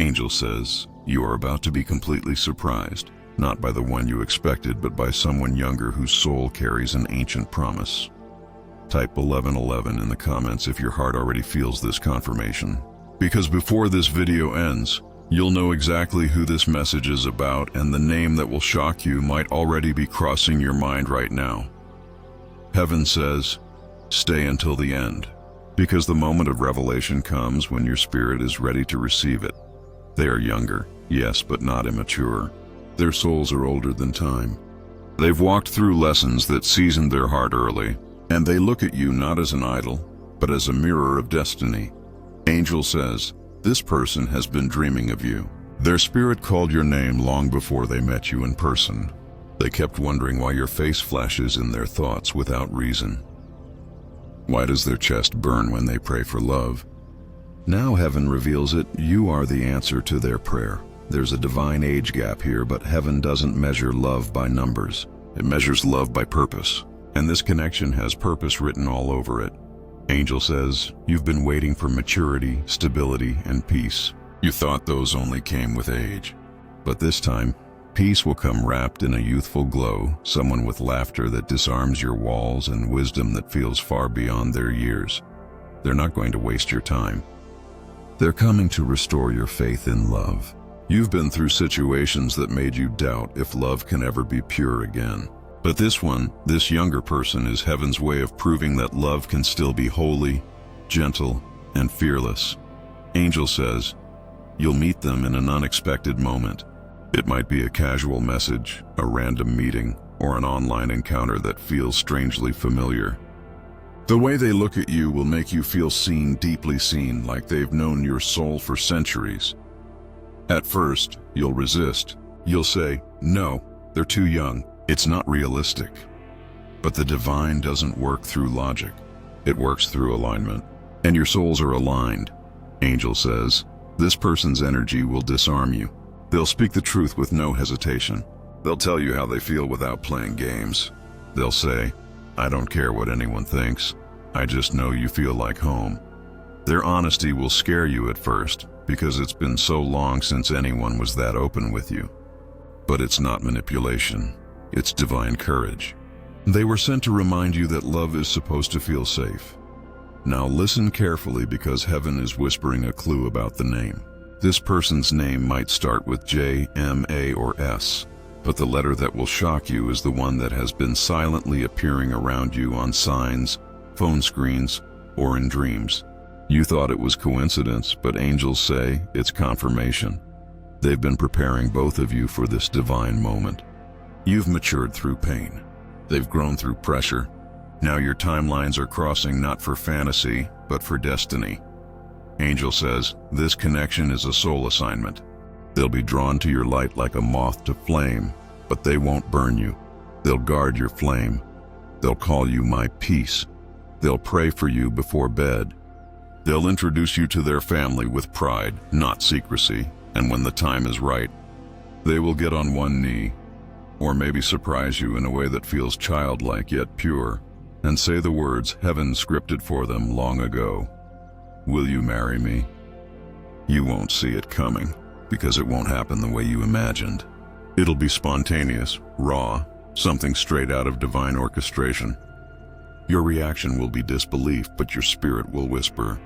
Angel says, you are about to be completely surprised, not by the one you expected, but by someone younger whose soul carries an ancient promise. Type 1111 in the comments if your heart already feels this confirmation. Because before this video ends, you'll know exactly who this message is about, and the name that will shock you might already be crossing your mind right now. Heaven says, stay until the end, because the moment of revelation comes when your spirit is ready to receive it. They are younger, yes, but not immature. Their souls are older than time. They've walked through lessons that seasoned their heart early, and they look at you not as an idol, but as a mirror of destiny. Angel says, this person has been dreaming of you. Their spirit called your name long before they met you in person. They kept wondering why your face flashes in their thoughts without reason. Why does their chest burn when they pray for love? Now heaven reveals it. You are the answer to their prayer. There's a divine age gap here, but heaven doesn't measure love by numbers. It measures love by purpose. And this connection has purpose written all over it. Angel says, you've been waiting for maturity, stability, and peace. You thought those only came with age. But this time, peace will come wrapped in a youthful glow, someone with laughter that disarms your walls and wisdom that feels far beyond their years. They're not going to waste your time. They're coming to restore your faith in love. You've been through situations that made you doubt if love can ever be pure again. But this younger person is heaven's way of proving that love can still be holy, gentle, and fearless. Angel says, you'll meet them in an unexpected moment. It might be a casual message, a random meeting, or an online encounter that feels strangely familiar. The way they look at you will make you feel seen, deeply seen, like they've known your soul for centuries. At first, you'll resist. You'll say, no, they're too young. It's not realistic. But the divine doesn't work through logic. It works through alignment. And your souls are aligned. Angel says, this person's energy will disarm you. They'll speak the truth with no hesitation. They'll tell you how they feel without playing games. They'll say, I don't care what anyone thinks. I just know you feel like home. Their honesty will scare you at first, because it's been so long since anyone was that open with you. But it's not manipulation. It's divine courage. They were sent to remind you that love is supposed to feel safe. Now listen carefully, because heaven is whispering a clue about the name. This person's name might start with J, M, A, or S, but the letter that will shock you is the one that has been silently appearing around you on signs, phone screens, or in dreams. You thought it was coincidence, but angels say it's confirmation. They've been preparing both of you for this divine moment. You've matured through pain. They've grown through pressure. Now your timelines are crossing, not for fantasy, but for destiny. Angel says, this connection is a soul assignment. They'll be drawn to your light like a moth to flame, but they won't burn you. They'll guard your flame. They'll call you my peace. They'll pray for you before bed. They'll introduce you to their family with pride, not secrecy, and when the time is right, they will get on one knee, or maybe surprise you in a way that feels childlike yet pure, and say the words heaven scripted for them long ago. Will you marry me? You won't see it coming, because it won't happen the way you imagined. It'll be spontaneous, raw, something straight out of divine orchestration. Your reaction will be disbelief, but your spirit will whisper,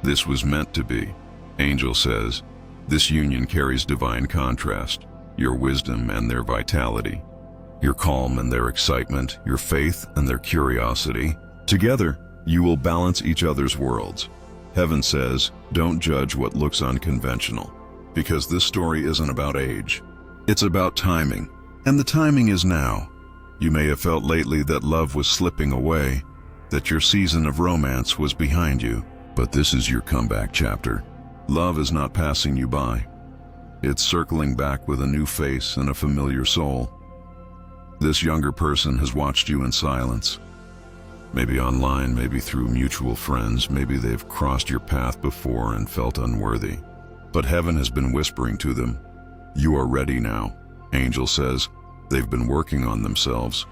this was meant to be. Angel says, this union carries divine contrast. Your wisdom and their vitality, your calm and their excitement, your faith and their curiosity. Together, you will balance each other's worlds. Heaven says, don't judge what looks unconventional, because this story isn't about age. It's about timing, and the timing is now. You may have felt lately that love was slipping away, that your season of romance was behind you, but this is your comeback chapter. Love is not passing you by. It's circling back with a new face and a familiar soul. This younger person has watched you in silence. Maybe online, maybe through mutual friends, maybe they've crossed your path before and felt unworthy. But heaven has been whispering to them, you are ready now. Angel says, they've been working on themselves,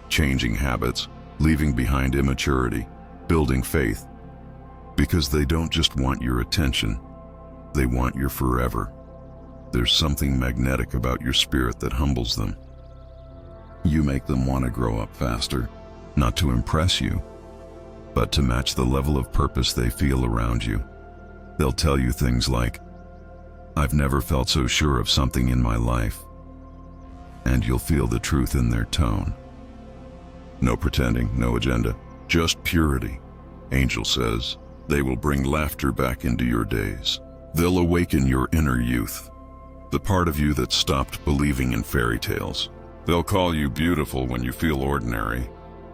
changing habits, leaving behind immaturity, building faith. Because they don't just want your attention, They want your forever. There's something magnetic about your spirit that humbles them. You make them want to grow up faster, not to impress you, but to match the level of purpose they feel around you. They'll tell you things like, "I've never felt so sure of something in my life." And you'll feel the truth in their tone. No pretending, no agenda, just purity. Angel says, they will bring laughter back into your days. They'll awaken your inner youth, the part of you that stopped believing in fairy tales. They'll call you beautiful when you feel ordinary.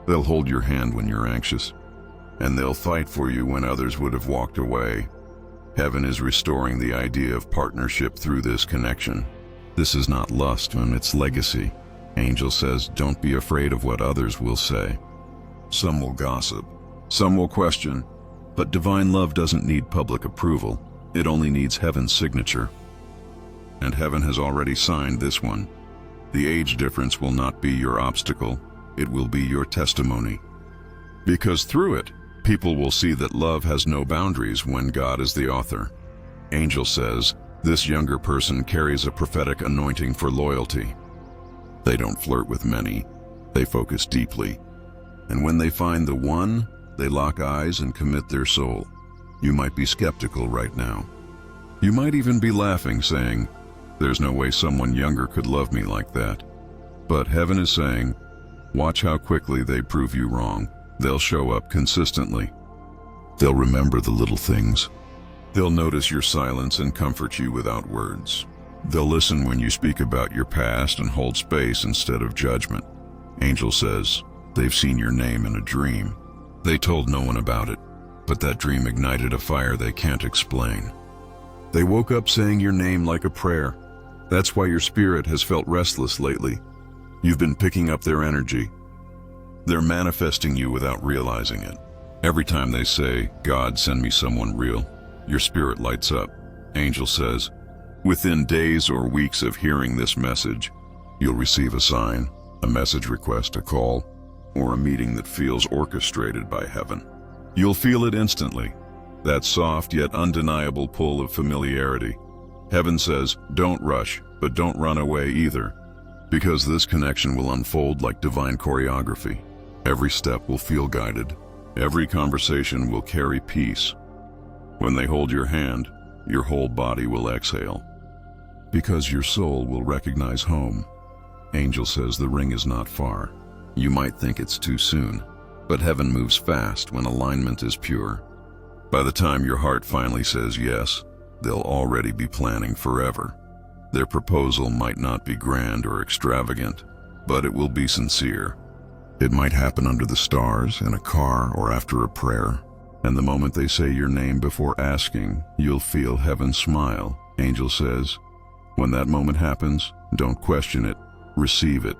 They'll hold your hand when you're anxious. And they'll fight for you when others would have walked away. Heaven is restoring the idea of partnership through this connection. This is not lust, and it's legacy. Angel says, don't be afraid of what others will say. Some will gossip, some will question, but divine love doesn't need public approval. It only needs heaven's signature. And heaven has already signed this one. The age difference will not be your obstacle, it will be your testimony. Because through it, people will see that love has no boundaries when God is the author. Angel says, this younger person carries a prophetic anointing for loyalty. They don't flirt with many, they focus deeply. And when they find the one, they lock eyes and commit their soul. You might be skeptical right now. You might even be laughing, saying, there's no way someone younger could love me like that. But heaven is saying, watch how quickly they prove you wrong. They'll show up consistently. They'll remember the little things. They'll notice your silence and comfort you without words. They'll listen when you speak about your past and hold space instead of judgment. Angel says, they've seen your name in a dream. They told no one about it, but that dream ignited a fire they can't explain. They woke up saying your name like a prayer. That's why your spirit has felt restless lately. You've been picking up their energy. They're manifesting you without realizing it. Every time they say, God, send me someone real, your spirit lights up. Angel says, within days or weeks of hearing this message, you'll receive a sign, a message request, a call, or a meeting that feels orchestrated by heaven. You'll feel it instantly, that soft yet undeniable pull of familiarity. Heaven says, don't rush, but don't run away either, because this connection will unfold like divine choreography. Every step will feel guided. Every conversation will carry peace. When they hold your hand, your whole body will exhale, because your soul will recognize home. Angel says the ring is not far. You might think it's too soon, but heaven moves fast when alignment is pure. By the time your heart finally says yes, they'll already be planning forever. Their proposal might not be grand or extravagant, but it will be sincere. It might happen under the stars, in a car, or after a prayer. And the moment they say your name before asking, you'll feel heaven smile. Angel says, when that moment happens, don't question it, receive it.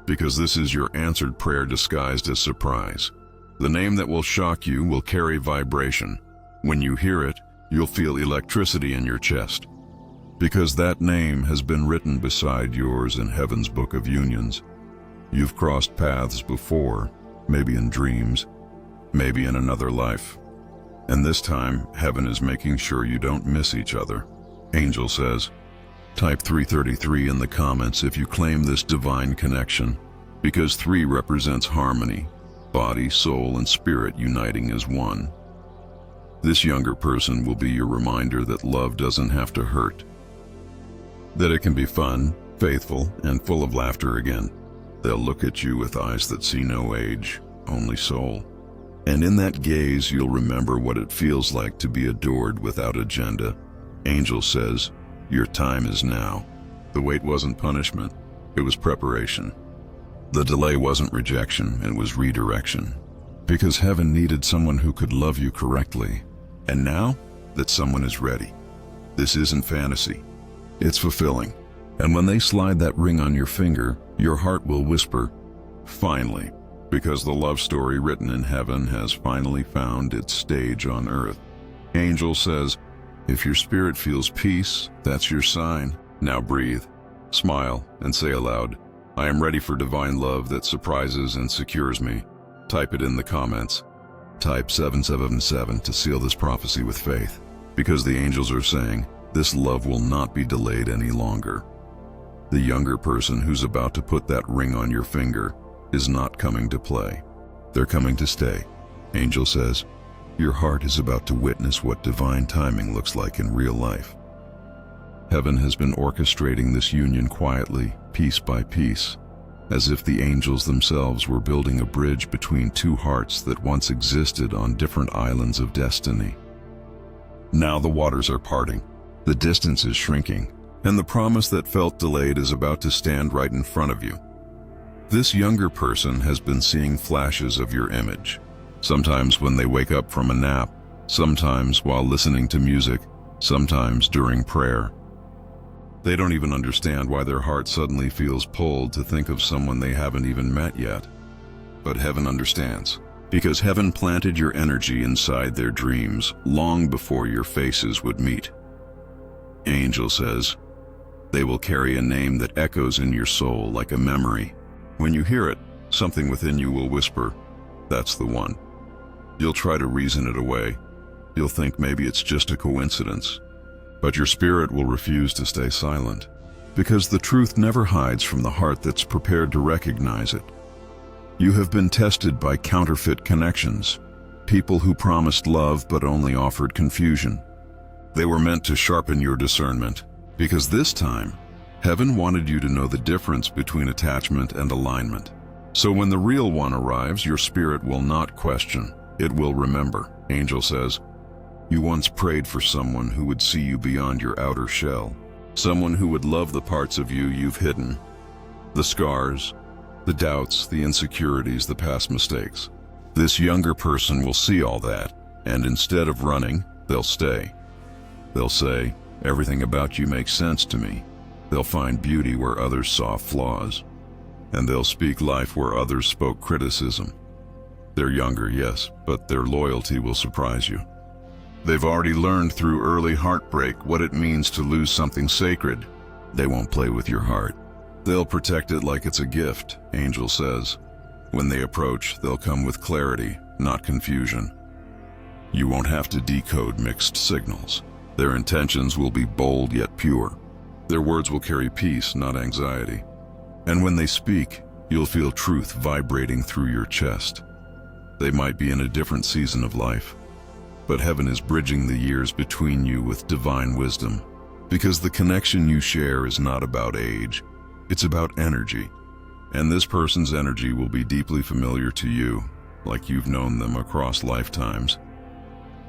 Because this is your answered prayer disguised as surprise. The name that will shock you will carry vibration. When you hear it, you'll feel electricity in your chest. Because that name has been written beside yours in heaven's book of unions. You've crossed paths before, maybe in dreams, maybe in another life. And this time, heaven is making sure you don't miss each other. Angel says, type 333 in the comments if you claim this divine connection, because 3 represents harmony, body, soul, and spirit uniting as one. This younger person will be your reminder that love doesn't have to hurt, that it can be fun, faithful, and full of laughter again. They'll look at you with eyes that see no age, only soul. And in that gaze, you'll remember what it feels like to be adored without agenda. Angel says, your time is now. The wait wasn't punishment, it was preparation. The delay wasn't rejection, it was redirection. Because heaven needed someone who could love you correctly. And now that someone is ready. This isn't fantasy, it's fulfilling. And when they slide that ring on your finger, your heart will whisper, finally, because the love story written in heaven has finally found its stage on earth. Angel says, if your spirit feels peace, that's your sign. Now breathe, smile, and say aloud, I am ready for divine love that surprises and secures me. Type it in the comments. Type 777 to seal this prophecy with faith. because the angels are saying, this love will not be delayed any longer. The younger person who's about to put that ring on your finger is not coming to play. They're coming to stay. Angel says, your heart is about to witness what divine timing looks like in real life. Heaven has been orchestrating this union quietly, piece by piece, as if the angels themselves were building a bridge between two hearts that once existed on different islands of destiny. Now the waters are parting, the distance is shrinking, and the promise that felt delayed is about to stand right in front of you. This younger person has been seeing flashes of your image, sometimes when they wake up from a nap, sometimes while listening to music, sometimes during prayer. They don't even understand why their heart suddenly feels pulled to think of someone they haven't even met yet. But heaven understands, because heaven planted your energy inside their dreams long before your faces would meet. Angel says, they will carry a name that echoes in your soul like a memory. When you hear it, something within you will whisper, that's the one. You'll try to reason it away. You'll think maybe it's just a coincidence. But your spirit will refuse to stay silent, because the truth never hides from the heart that's prepared to recognize it. You have been tested by counterfeit connections, people who promised love but only offered confusion. They were meant to sharpen your discernment, because this time, heaven wanted you to know the difference between attachment and alignment. So when the real one arrives, your spirit will not question, it will remember. Angel says, you once prayed for someone who would see you beyond your outer shell, someone who would love the parts of you you've hidden, the scars, the doubts, the insecurities, the past mistakes. This younger person will see all that, and instead of running, they'll stay. They'll say, everything about you makes sense to me. They'll find beauty where others saw flaws, and they'll speak life where others spoke criticism. They're younger, yes, but their loyalty will surprise you. They've already learned through early heartbreak what it means to lose something sacred. They won't play with your heart. They'll protect it like it's a gift, Angel says. When they approach, they'll come with clarity, not confusion. You won't have to decode mixed signals. Their intentions will be bold yet pure. Their words will carry peace, not anxiety. And when they speak, you'll feel truth vibrating through your chest. They might be in a different season of life, but heaven is bridging the years between you with divine wisdom, because the connection you share is not about age, it's about energy. And this person's energy will be deeply familiar to you, like you've known them across lifetimes.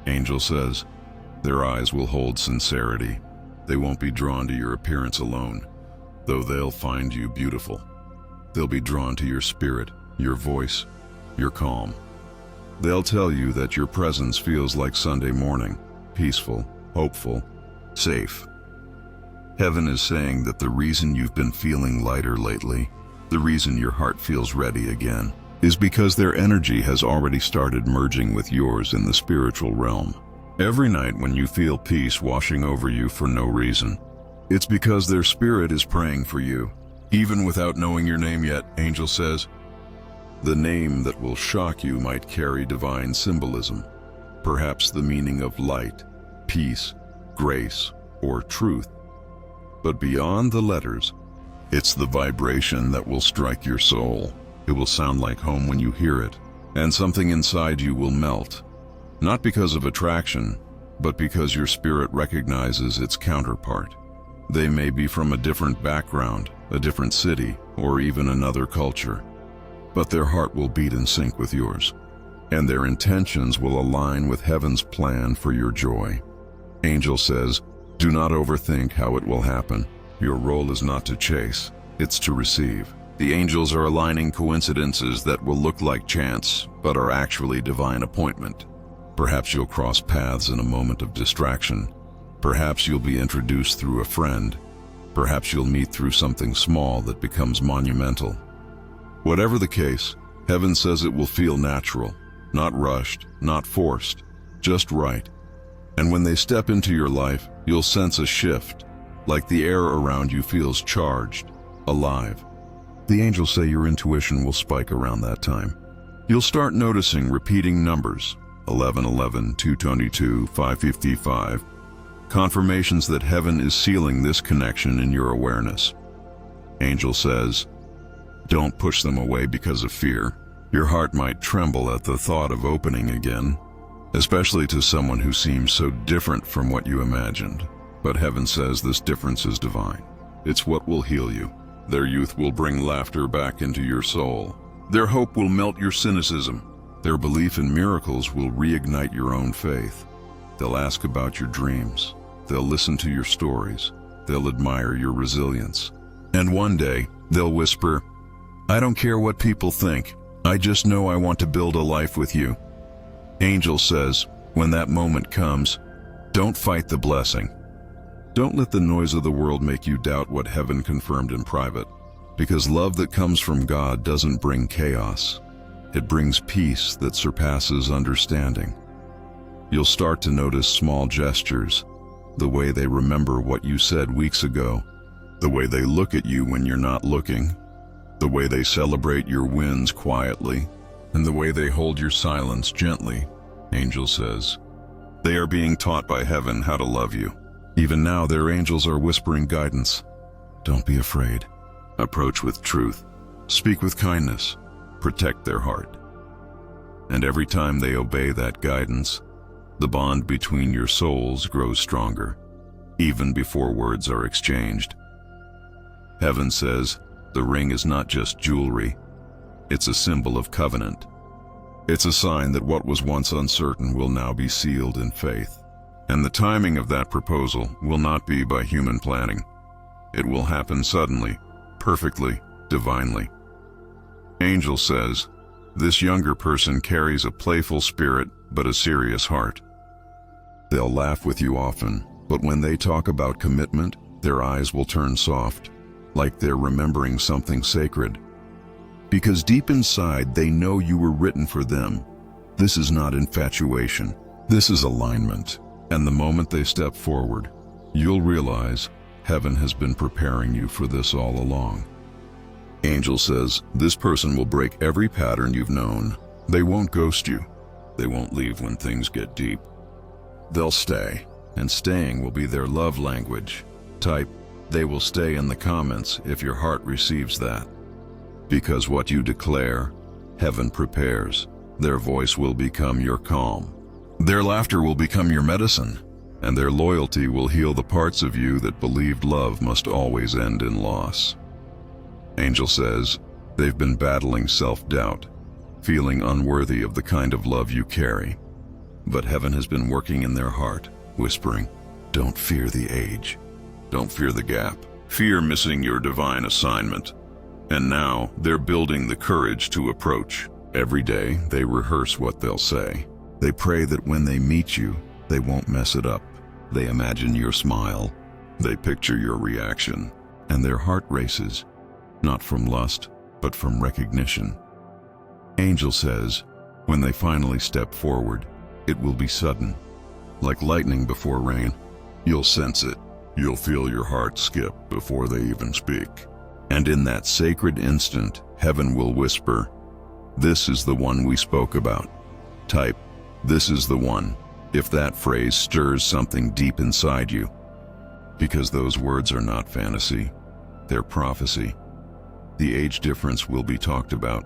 Angel says, their eyes will hold sincerity. They won't be drawn to your appearance alone, though they'll find you beautiful. They'll be drawn to your spirit, your voice, your calm. They'll tell you that your presence feels like Sunday morning, peaceful, hopeful, safe. Heaven is saying that the reason you've been feeling lighter lately, the reason your heart feels ready again, is because their energy has already started merging with yours in the spiritual realm. Every night when you feel peace washing over you for no reason, it's because their spirit is praying for you. Even without knowing your name yet, Angel says, the name that will shock you might carry divine symbolism, perhaps the meaning of light, peace, grace, or truth. But beyond the letters, it's the vibration that will strike your soul. It will sound like home when you hear it, and something inside you will melt, not because of attraction, but because your spirit recognizes its counterpart. They may be from a different background, a different city, or even another culture, but their heart will beat in sync with yours, and their intentions will align with heaven's plan for your joy. Angel says, do not overthink how it will happen. Your role is not to chase, it's to receive. The angels are aligning coincidences that will look like chance, but are actually divine appointment. Perhaps you'll cross paths in a moment of distraction. Perhaps you'll be introduced through a friend. Perhaps you'll meet through something small that becomes monumental. Whatever the case, heaven says it will feel natural, not rushed, not forced, just right. And when they step into your life, you'll sense a shift, like the air around you feels charged, alive. The angels say your intuition will spike around that time. You'll start noticing repeating numbers, 1111, 222, 555, confirmations that heaven is sealing this connection in your awareness. Angel says, don't push them away because of fear. Your heart might tremble at the thought of opening again, especially to someone who seems so different from what you imagined. But heaven says this difference is divine. It's what will heal you. Their youth will bring laughter back into your soul. Their hope will melt your cynicism. Their belief in miracles will reignite your own faith. They'll ask about your dreams. They'll listen to your stories. They'll admire your resilience. And one day, they'll whisper, I don't care what people think. I just know I want to build a life with you. Angel says, when that moment comes, don't fight the blessing. Don't let the noise of the world make you doubt what heaven confirmed in private, because love that comes from God doesn't bring chaos. It brings peace that surpasses understanding. You'll start to notice small gestures, the way they remember what you said weeks ago, the way they look at you when you're not looking, the way they celebrate your wins quietly, and the way they hold your silence gently. Angel says, they are being taught by heaven how to love you. Even now, their angels are whispering guidance. Don't be afraid. Approach with truth. Speak with kindness. Protect their heart. And every time they obey that guidance, the bond between your souls grows stronger, even before words are exchanged. Heaven says, the ring is not just jewelry. It's a symbol of covenant. It's a sign that what was once uncertain will now be sealed in faith. And the timing of that proposal will not be by human planning. It will happen suddenly, perfectly, divinely. Angel says, this younger person carries a playful spirit but a serious heart. They'll laugh with you often, but when they talk about commitment, their eyes will turn soft, like they're remembering something sacred. Because deep inside, they know you were written for them. This is not infatuation. This is alignment. And the moment they step forward, you'll realize heaven has been preparing you for this all along. Angel says, this person will break every pattern you've known. They won't ghost you. They won't leave when things get deep. They'll stay, and staying will be their love language. Type, they will stay in the comments if your heart receives that. Because what you declare, heaven prepares. Their voice will become your calm. Their laughter will become your medicine, and their loyalty will heal the parts of you that believed love must always end in loss. Angel says, they've been battling self-doubt, feeling unworthy of the kind of love you carry. But heaven has been working in their heart, whispering, don't fear the age. Don't fear the gap. Fear missing your divine assignment. And now they're building the courage to approach. Every day they rehearse what they'll say. They pray that when they meet you, they won't mess it up. They imagine your smile. They picture your reaction. And their heart races, not from lust, but from recognition. Angel says, when they finally step forward, it will be sudden, like lightning before rain. You'll sense it. You'll feel your heart skip before they even speak. And in that sacred instant, heaven will whisper, this is the one we spoke about. Type, this is the one, if that phrase stirs something deep inside you. Because those words are not fantasy, they're prophecy. The age difference will be talked about.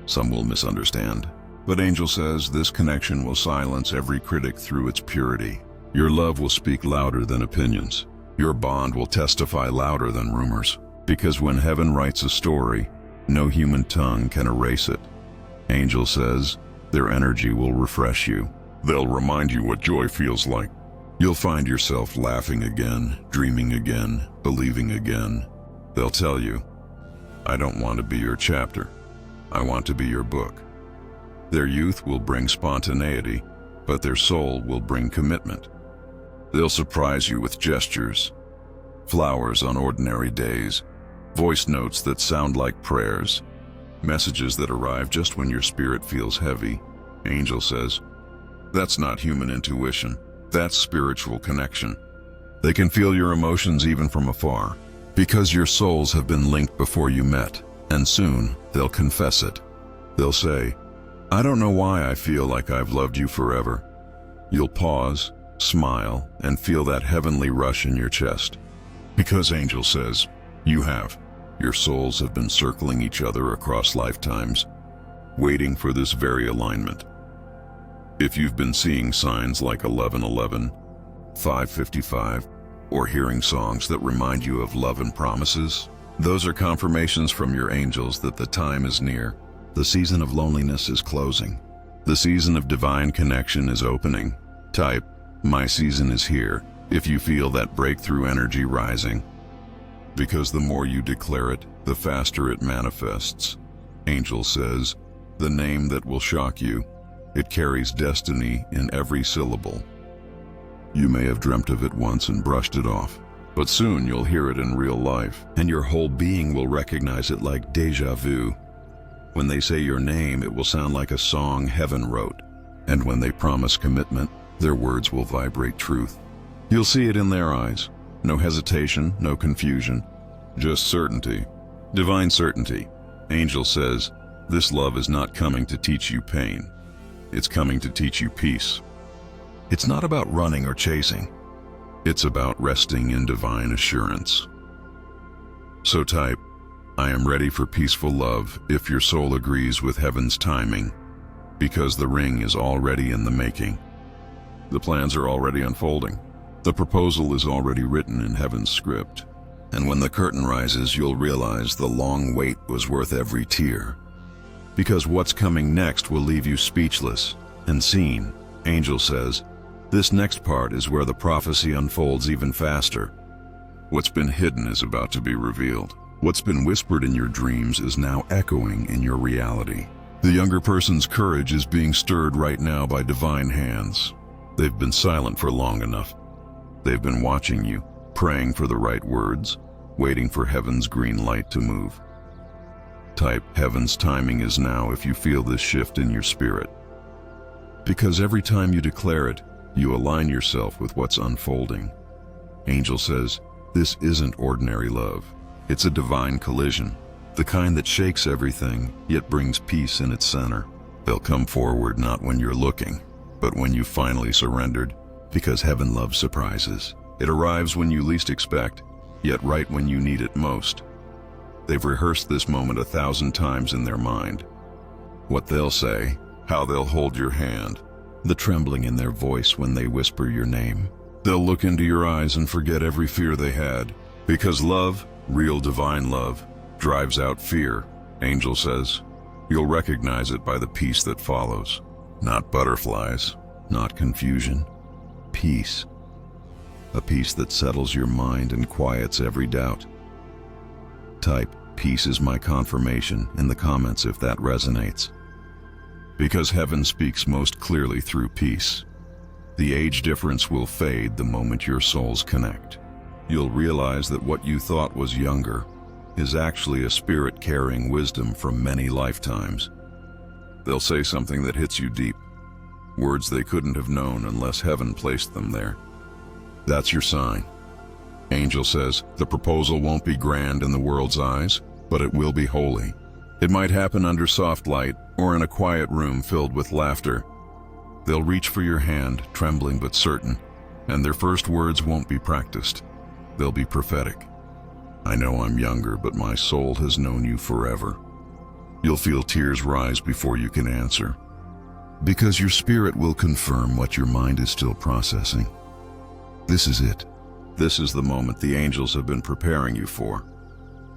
Some will misunderstand. But Angel says this connection will silence every critic through its purity. Your love will speak louder than opinions. Your bond will testify louder than rumors. Because when heaven writes a story, no human tongue can erase it. Angel says, their energy will refresh you. They'll remind you what joy feels like. You'll find yourself laughing again, dreaming again, believing again. They'll tell you, I don't want to be your chapter. I want to be your book. Their youth will bring spontaneity, but their soul will bring commitment. They'll surprise you with gestures, flowers on ordinary days, voice notes that sound like prayers, messages that arrive just when your spirit feels heavy. Angel says, that's not human intuition, that's spiritual connection. They can feel your emotions even from afar, because your souls have been linked before you met, and soon they'll confess it. They'll say, I don't know why I feel like I've loved you forever. You'll pause, smile, and feel that heavenly rush in your chest. Because angel says, you have. Your souls have been circling each other across lifetimes, waiting for this very alignment. If you've been seeing signs like 1111, 555, or hearing songs that remind you of love and promises, those are confirmations from your angels that the time is near. The season of loneliness is closing. The season of divine connection is opening. Type, my season is here, if you feel that breakthrough energy rising. Because the more you declare it, the faster it manifests. Angel says, the name that will shock you. It carries destiny in every syllable. You may have dreamt of it once and brushed it off, but soon you'll hear it in real life, and your whole being will recognize it like déjà vu. When they say your name, it will sound like a song heaven wrote, and when they promise commitment, their words will vibrate truth. You'll see it in their eyes. No hesitation, no confusion, just certainty. Divine certainty. Angel says, this love is not coming to teach you pain. It's coming to teach you peace. It's not about running or chasing. It's about resting in divine assurance. So type, I am ready for peaceful love if your soul agrees with heaven's timing, because the ring is already in the making. The plans are already unfolding. The proposal is already written in heaven's script. And when the curtain rises, you'll realize the long wait was worth every tear. Because what's coming next will leave you speechless and seen. Angel says, this next part is where the prophecy unfolds even faster. What's been hidden is about to be revealed. What's been whispered in your dreams is now echoing in your reality. The younger person's courage is being stirred right now by divine hands. They've been silent for long enough. They've been watching you, praying for the right words, waiting for heaven's green light to move. Type, heaven's timing is now if you feel this shift in your spirit. Because every time you declare it, you align yourself with what's unfolding. Angel says, this isn't ordinary love. It's a divine collision, the kind that shakes everything, yet brings peace in its center. They'll come forward not when you're looking, but when you finally surrendered, because heaven loves surprises. It arrives when you least expect, yet right when you need it most. They've rehearsed this moment 1,000 times in their mind. What they'll say, how they'll hold your hand, the trembling in their voice when they whisper your name. They'll look into your eyes and forget every fear they had. Because love, real divine love, drives out fear, Angel says. You'll recognize it by the peace that follows. Not butterflies, not confusion. Peace. A peace that settles your mind and quiets every doubt. Type, peace is my confirmation in the comments if that resonates. Because heaven speaks most clearly through peace. The age difference will fade the moment your souls connect. You'll realize that what you thought was younger is actually a spirit carrying wisdom from many lifetimes. They'll say something that hits you deep, words they couldn't have known unless heaven placed them there. That's your sign. Angel says, the proposal won't be grand in the world's eyes, but it will be holy. It might happen under soft light or in a quiet room filled with laughter. They'll reach for your hand, trembling but certain, and their first words won't be practiced. They'll be prophetic. I know I'm younger, but my soul has known you forever. You'll feel tears rise before you can answer, because your spirit will confirm what your mind is still processing. This is it. This is the moment the angels have been preparing you for.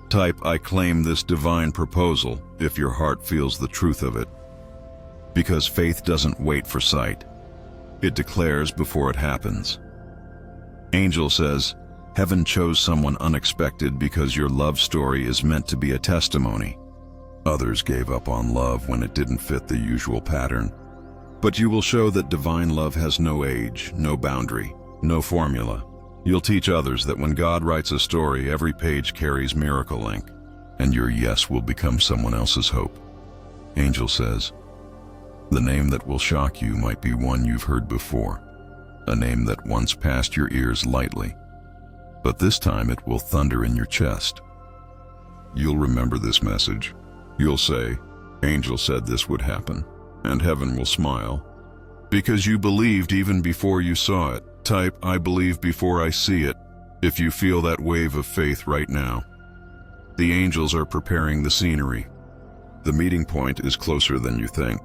Type, I claim this divine proposal if your heart feels the truth of it. Because faith doesn't wait for sight. It declares before it happens. Angel says, heaven chose someone unexpected because your love story is meant to be a testimony. Others gave up on love when it didn't fit the usual pattern. But you will show that divine love has no age, no boundary, no formula. You'll teach others that when God writes a story, every page carries miracle ink, and your yes will become someone else's hope. Angel says, the name that will shock you might be one you've heard before, a name that once passed your ears lightly, but this time it will thunder in your chest. You'll remember this message. You'll say, Angel said this would happen, and heaven will smile, because you believed even before you saw it. Type, I believe before I see it, if you feel that wave of faith right now. The angels are preparing the scenery. The meeting point is closer than you think.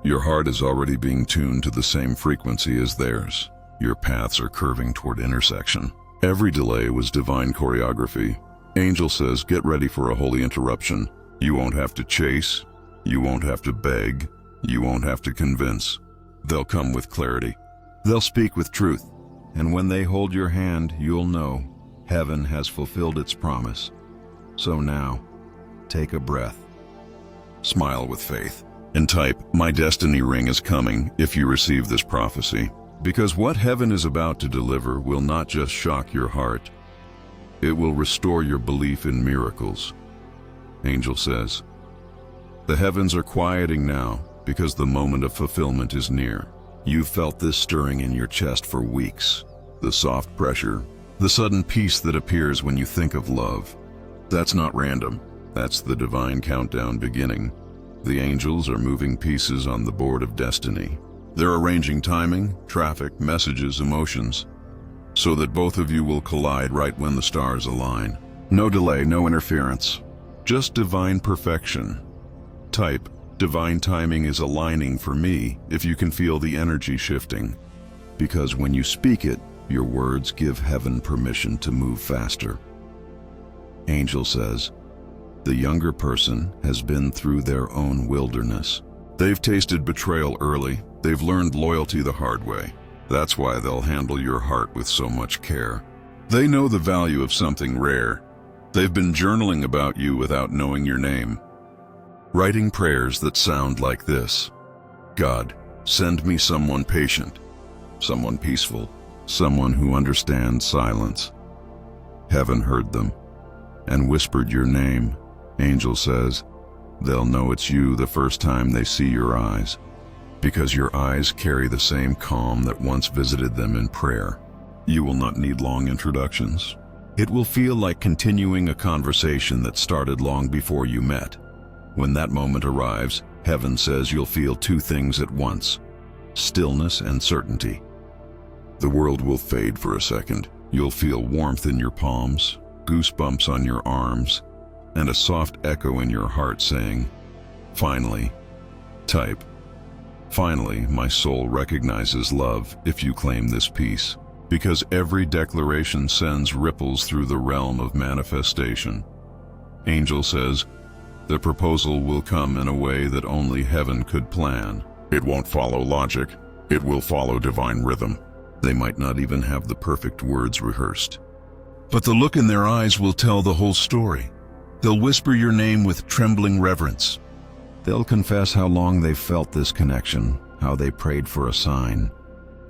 Your heart is already being tuned to the same frequency as theirs. Your paths are curving toward intersection. Every delay was divine choreography. Angel says, get ready for a holy interruption. You won't have to chase. You won't have to beg. You won't have to convince. They'll come with clarity. They'll speak with truth. And when they hold your hand, you'll know heaven has fulfilled its promise. So now, take a breath. Smile with faith. And type, my destiny ring is coming if you receive this prophecy. Because what heaven is about to deliver will not just shock your heart. It will restore your belief in miracles. Angel says, the heavens are quieting now because the moment of fulfillment is near. You've felt this stirring in your chest for weeks. The soft pressure, the sudden peace that appears when you think of love. That's not random. That's the divine countdown beginning. The angels are moving pieces on the board of destiny. They're arranging timing, traffic, messages, emotions, so that both of you will collide right when the stars align. No delay, no interference. Just divine perfection. Type, divine timing is aligning for me if you can feel the energy shifting. Because when you speak it, your words give heaven permission to move faster. Angel says, the younger person has been through their own wilderness. They've tasted betrayal early. They've learned loyalty the hard way. That's why they'll handle your heart with so much care. They know the value of something rare. They've been journaling about you without knowing your name. Writing prayers that sound like this. God, send me someone patient, someone peaceful, someone who understands silence. Heaven heard them and whispered your name. Angel says, they'll know it's you the first time they see your eyes, because your eyes carry the same calm that once visited them in prayer. You will not need long introductions. It will feel like continuing a conversation that started long before you met. When that moment arrives, heaven says you'll feel two things at once: stillness and certainty. The world will fade for a second. You'll feel warmth in your palms, goosebumps on your arms, and a soft echo in your heart saying, finally. Type, finally, my soul recognizes love if you claim this peace, because every declaration sends ripples through the realm of manifestation. Angel says, the proposal will come in a way that only heaven could plan. It won't follow logic. It will follow divine rhythm. They might not even have the perfect words rehearsed, but the look in their eyes will tell the whole story. They'll whisper your name with trembling reverence. They'll confess how long they've felt this connection, how they prayed for a sign,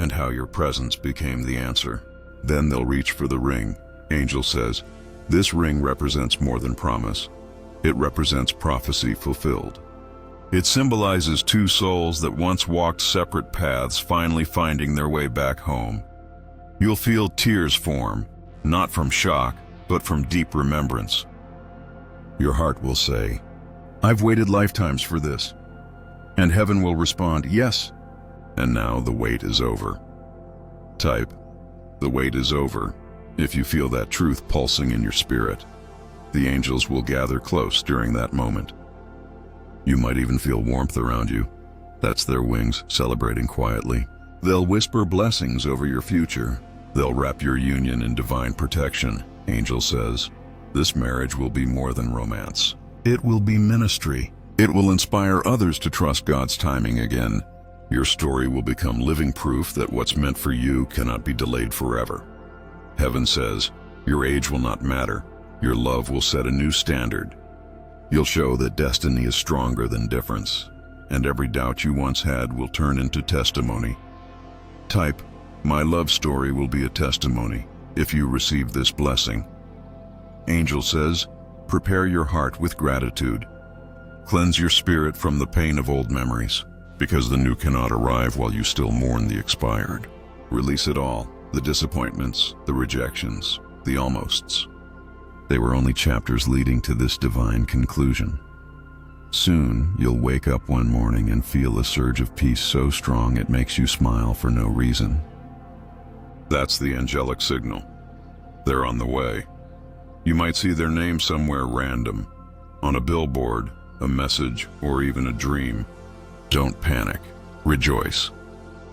and how your presence became the answer. Then they'll reach for the ring. Angel says, this ring represents more than promise. It represents prophecy fulfilled. It symbolizes two souls that once walked separate paths finally finding their way back home. You'll feel tears form, not from shock, but from deep remembrance. Your heart will say, I've waited lifetimes for this. And heaven will respond, yes. And now the wait is over. Type, the wait is over. If you feel that truth pulsing in your spirit, the angels will gather close during that moment. You might even feel warmth around you. That's their wings celebrating quietly. They'll whisper blessings over your future. They'll wrap your union in divine protection. Angel says, this marriage will be more than romance. It will be ministry. It will inspire others to trust God's timing again. Your story will become living proof that what's meant for you cannot be delayed forever. Heaven says, your age will not matter. Your love will set a new standard. You'll show that destiny is stronger than difference, and every doubt you once had will turn into testimony. Type, my love story will be a testimony if you receive this blessing. Angel says, prepare your heart with gratitude. Cleanse your spirit from the pain of old memories, because the new cannot arrive while you still mourn the expired. Release it all, the disappointments, the rejections, the almosts. They were only chapters leading to this divine conclusion. Soon, you'll wake up one morning and feel a surge of peace so strong it makes you smile for no reason. That's the angelic signal. They're on the way. You might see their name somewhere random, on a billboard, a message, or even a dream. Don't panic. Rejoice.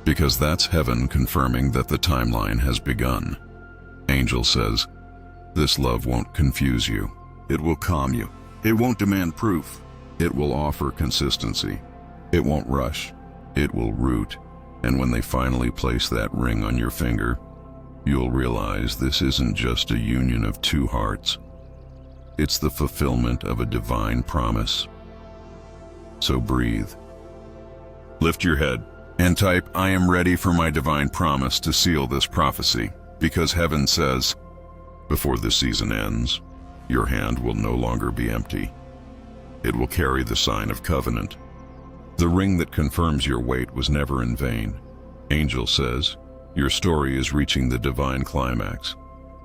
Because that's heaven confirming that the timeline has begun. Angel says, this love won't confuse you. It will calm you. It won't demand proof. It will offer consistency. It won't rush. It will root. And when they finally place that ring on your finger, you'll realize this isn't just a union of two hearts. It's the fulfillment of a divine promise. So breathe. Lift your head and type, I am ready for my divine promise to seal this prophecy, because heaven says, before this season ends, your hand will no longer be empty. It will carry the sign of covenant. The ring that confirms your wait was never in vain. Angel says, your story is reaching the divine climax.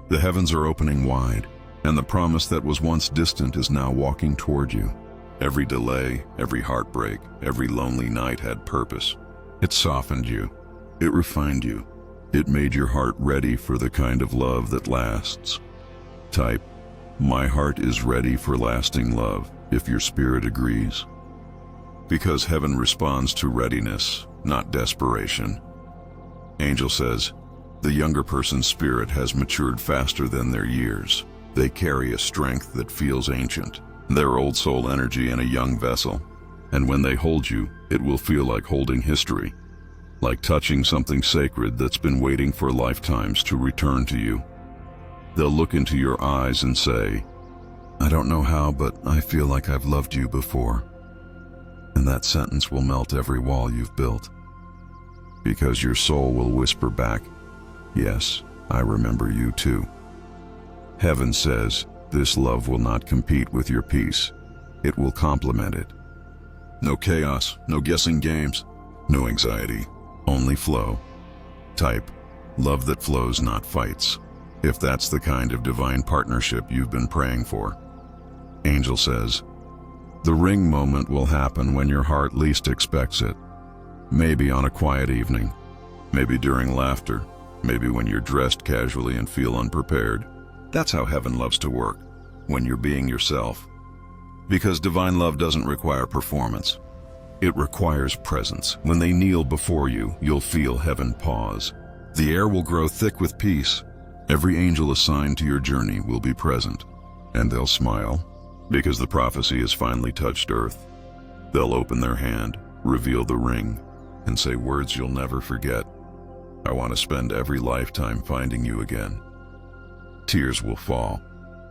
The heavens are opening wide, and the promise that was once distant is now walking toward you. Every delay, every heartbreak, every lonely night had purpose. It softened you. It refined you. It made your heart ready for the kind of love that lasts. Type, my heart is ready for lasting love, if your spirit agrees. Because heaven responds to readiness, not desperation. Angel says, the younger person's spirit has matured faster than their years. They carry a strength that feels ancient, their old soul energy in a young vessel. And when they hold you, it will feel like holding history, like touching something sacred that's been waiting for lifetimes to return to you. They'll look into your eyes and say, I don't know how, but I feel like I've loved you before. And that sentence will melt every wall you've built. Because your soul will whisper back, yes, I remember you too. Heaven says, this love will not compete with your peace. It will complement it. No chaos, no guessing games, no anxiety, only flow. Type, love that flows, not fights. If that's the kind of divine partnership you've been praying for. Angel says, the ring moment will happen when your heart least expects it. Maybe on a quiet evening, maybe during laughter, maybe when you're dressed casually and feel unprepared. That's how heaven loves to work, when you're being yourself. Because divine love doesn't require performance. It requires presence. When they kneel before you, you'll feel heaven pause. The air will grow thick with peace. Every angel assigned to your journey will be present. And they'll smile, because the prophecy has finally touched earth. They'll open their hand, reveal the ring, and say words you'll never forget. I want to spend every lifetime finding you again. Tears will fall.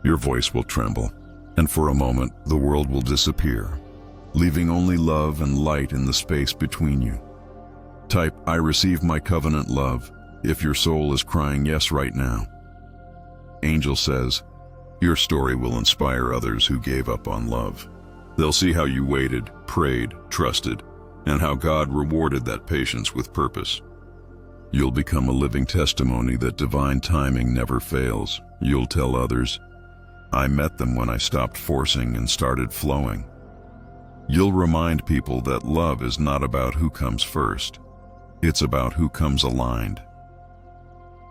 Your voice will tremble. And for a moment, the world will disappear, leaving only love and light in the space between you. Type, I receive my covenant love, if your soul is crying yes right now. Angel says, your story will inspire others who gave up on love. They'll see how you waited, prayed, trusted, and how God rewarded that patience with purpose. You'll become a living testimony that divine timing never fails. You'll tell others, I met them when I stopped forcing and started flowing. You'll remind people that love is not about who comes first. It's about who comes aligned.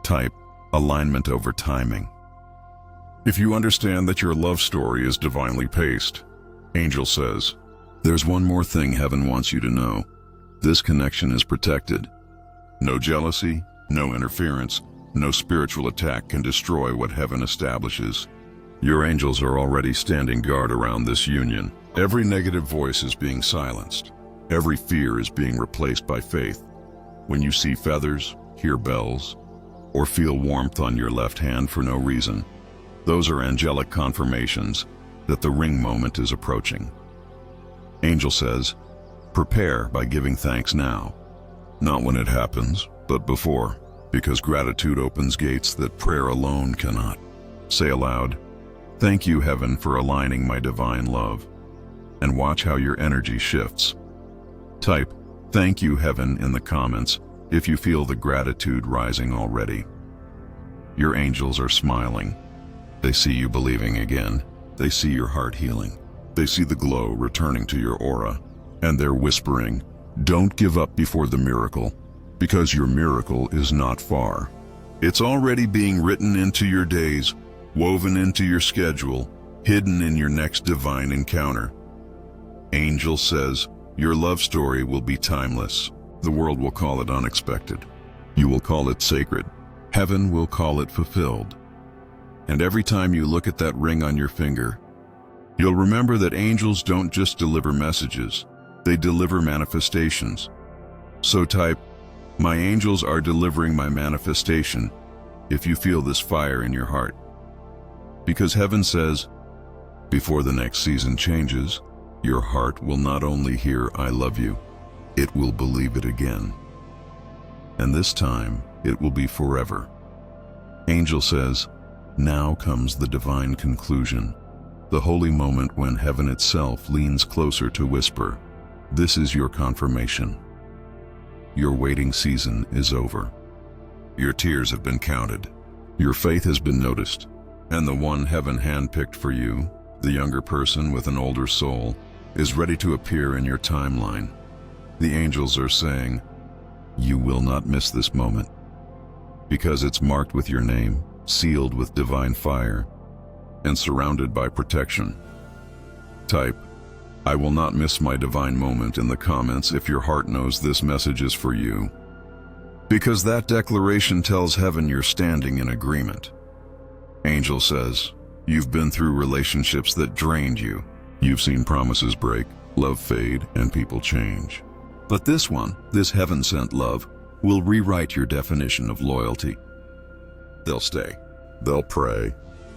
Type, alignment over timing. If you understand that your love story is divinely paced, Angel says, there's one more thing heaven wants you to know. This connection is protected. No jealousy, no interference, no spiritual attack can destroy what heaven establishes. Your angels are already standing guard around this union. Every negative voice is being silenced. Every fear is being replaced by faith. When you see feathers, hear bells, or feel warmth on your left hand for no reason, those are angelic confirmations that the ring moment is approaching. Angel says, prepare by giving thanks now. Not when it happens, but before, because gratitude opens gates that prayer alone cannot. Say aloud, thank you, heaven, for aligning my divine love. And watch how your energy shifts. Type, thank you, heaven, in the comments if you feel the gratitude rising already. Your angels are smiling. They see you believing again. They see your heart healing. They see the glow returning to your aura. And they're whispering, don't give up before the miracle, because your miracle is not far. It's already being written into your days, woven into your schedule, hidden in your next divine encounter. Angel says, your love story will be timeless. The world will call it unexpected. You will call it sacred. Heaven will call it fulfilled. And every time you look at that ring on your finger, you'll remember that angels don't just deliver messages, they deliver manifestations. So type, my angels are delivering my manifestation, if you feel this fire in your heart. Because heaven says, before the next season changes, your heart will not only hear I love you, it will believe it again. And this time, it will be forever. Angel says, now comes the divine conclusion, the holy moment when heaven itself leans closer to whisper, this is your confirmation. Your waiting season is over. Your tears have been counted. Your faith has been noticed. And the one heaven handpicked for you, the younger person with an older soul, is ready to appear in your timeline. The angels are saying, you will not miss this moment, because it's marked with your name, sealed with divine fire, and surrounded by protection. Type, I will not miss my divine moment in the comments if your heart knows this message is for you. Because that declaration tells heaven you're standing in agreement. Angel says, you've been through relationships that drained you. You've seen promises break, love fade, and people change. But this one, this heaven-sent love, will rewrite your definition of loyalty. They'll stay. They'll pray.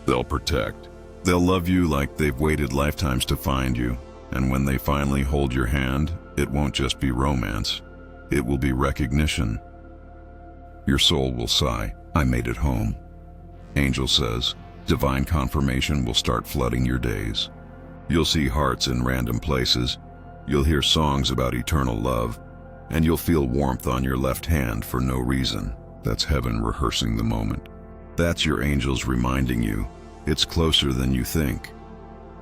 They'll protect. They'll love you like they've waited lifetimes to find you. And when they finally hold your hand, it won't just be romance. It will be recognition. Your soul will sigh, I made it home. Angel says, divine confirmation will start flooding your days. You'll see hearts in random places. You'll hear songs about eternal love. And you'll feel warmth on your left hand for no reason. That's heaven rehearsing the moment. That's your angels reminding you, it's closer than you think.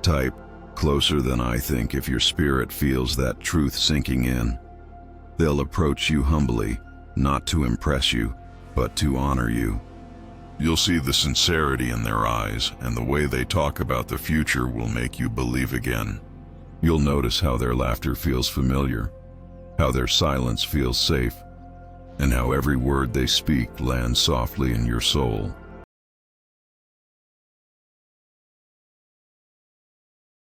Type, closer than I think if your spirit feels that truth sinking in. They'll approach you humbly, not to impress you, but to honor you. You'll see the sincerity in their eyes, and the way they talk about the future will make you believe again. You'll notice how their laughter feels familiar, how their silence feels safe, and how every word they speak lands softly in your soul.